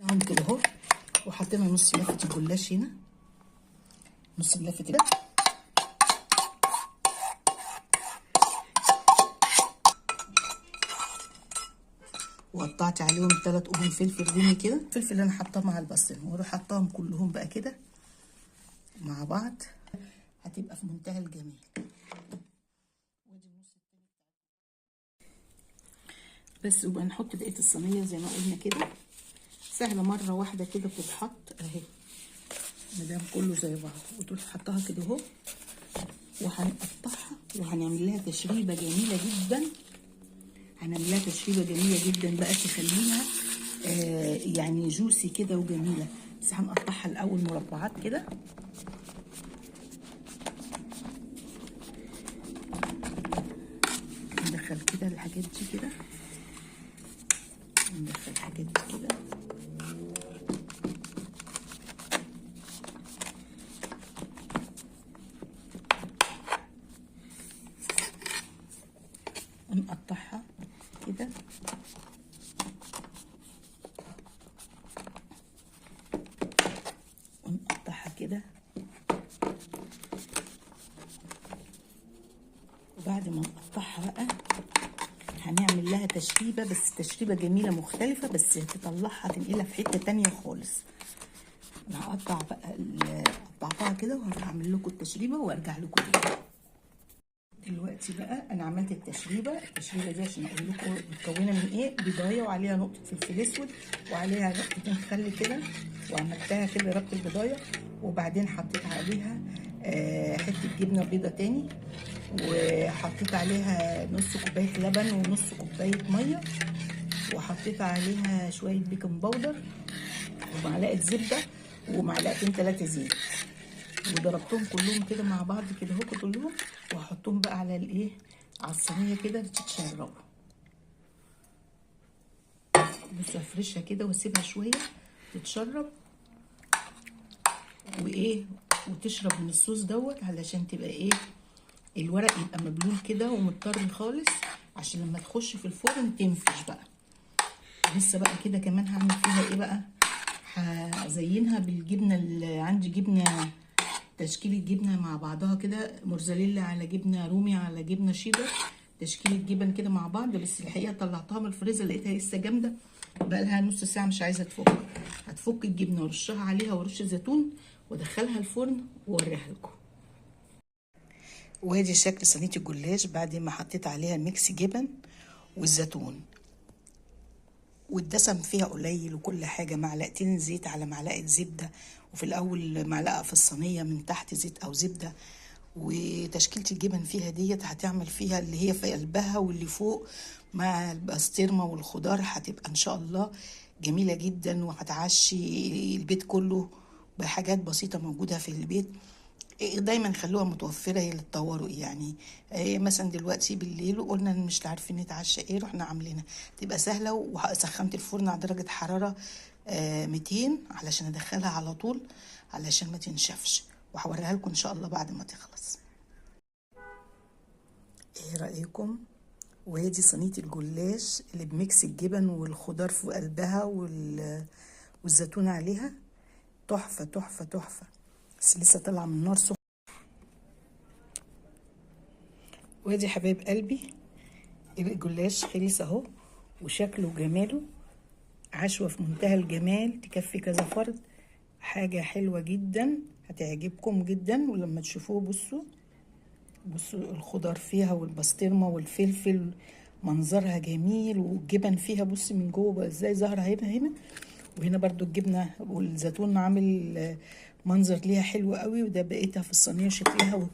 قطعتهم كده اهو، وحطينا نص لفه الجلاش هنا، نص اللفه كده، وقطعت عليهم 3 قرون فلفل رومي كده. الفلفل اللي انا حطاه مع البصل، واروح حطاهم كلهم بقى كده مع بعض، هتبقى في منتهى الجمال. بس وبقى نحط بقيه الصينيه زي ما قلنا كده، سهله مره واحده كده بتتحط اهي، مادام كله زي بعض، وتروح حطها كده اهو، وهنقطعها وهنعمل لها تشريبه جميله جدا. هنعمل لها تشريبه جميله جدا بقى تخليها يعني جوسي كده وجميله. بس هنقطعها الاول مربعات كده، ندخل كده الحاجات دي كده، ندخل الحاجات دي كده، ونقطعها كده، ونقطعها كده. وبعد ما نقطعها بقى هنعمل لها تشريبه، بس تشريبه جميله مختلفه، بس هتطلعها تنقلها في حته تانيه خالص. انا هقطع بقى قطعتها كده، وهعمل لكم التشريبه وارجع لكم تاني. دلوقتي بقى انا عملت التشريبه دي عشان اقول لكم متكونه من ايه. بيضايه وعليها نقطه فلفل اسود وعليها نقطتين خل كده، وعملتها كده ربط البيضايه، وبعدين حطيت عليها حته جبنه بيضه تاني، وحطيت عليها نص كوبايه لبن ونص كوبايه ميه، وحطيت عليها شويه بيكنج باودر ومعلقه زبده ومعلقتين 3 زيت، وضربتهم كلهم كده مع بعض كده اهو كلهم، وهحطهم بقى على الايه، على الصينيه كده تتشربوا. بصوا هفرشها كده واسيبها شويه تتشرب وايه، وتشرب من الصوص دوت، علشان تبقى ايه، الورق يبقى مبلول كده ومضطر خالص، عشان لما تخش في الفرن تنفش بقى. لسه بقى كده كمان هعمل فيها ايه بقى، هزينها بالجبنه اللي عندي، جبنه تشكيله جبنه مع بعضها كده، موزاريلا على جبنه رومي على جبنه شيدر، تشكيله جبن كده مع بعض. بس الحقيقه طلعتها من الفريزر لقيتها لسه جامده، بقى لها نص ساعه مش عايزه تفك. هتفك الجبنه ورشها عليها ورش زيتون، وادخلها الفرن واوريها لكم. وادي شكل صينيه الجلاش بعد ما حطيت عليها ميكس جبن والزيتون، والدسم فيها قليل وكل حاجه، معلقتين زيت على معلقه زبده، وفي الاول معلقه في الصينيه من تحت زيت او زبده. وتشكيله الجبن فيها ديت هتعمل فيها اللي هي في قلبها واللي فوق مع البسطرمه والخضار، هتبقى ان شاء الله جميله جدا، وهتعشي البيت كله بحاجات بسيطه موجوده في البيت. دايما خلوها متوفره هي اللي تطوروا يعني. مثلا دلوقتي بالليل وقلنا مش عارفين نتعشى ايه، رحنا عاملينها تبقى سهله. وسخنت الفرن على درجه حراره 200 علشان ادخلها على طول علشان ما تنشفش، وهوريها لكم ان شاء الله بعد ما تخلص. ايه رايكم؟ وهي صينيه الجلاش اللي بميكس الجبن والخضار في قلبها والزيتون عليها، تحفه تحفه تحفه، بس لسه طالعه من النار سخنه. وادي حبايب قلبي الجلاش خلص اهو، وشكله وجماله عشوه في منتهى الجمال، تكفي كذا فرد. حاجه حلوه جدا هتعجبكم جدا. ولما تشوفوه بصوا الخضار فيها والبسطرمه والفلفل منظرها جميل، والجبن فيها بصي من جوه بقى ازاي ظاهره هنا وهنا برضو الجبنه والزيتون عامل منظر ليها حلو قوي. وده بقيتها في الصينيه شكلها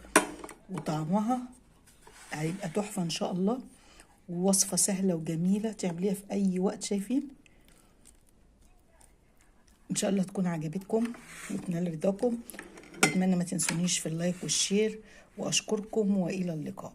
وطعمها هيبقى تحفه ان شاء الله. ووصفه سهله وجميله تعمليها في اي وقت. شايفين؟ ان شاء الله تكون عجبتكم وتنال رضاكم، واتمنى ما تنسونيش في اللايك والشير، واشكركم والى اللقاء.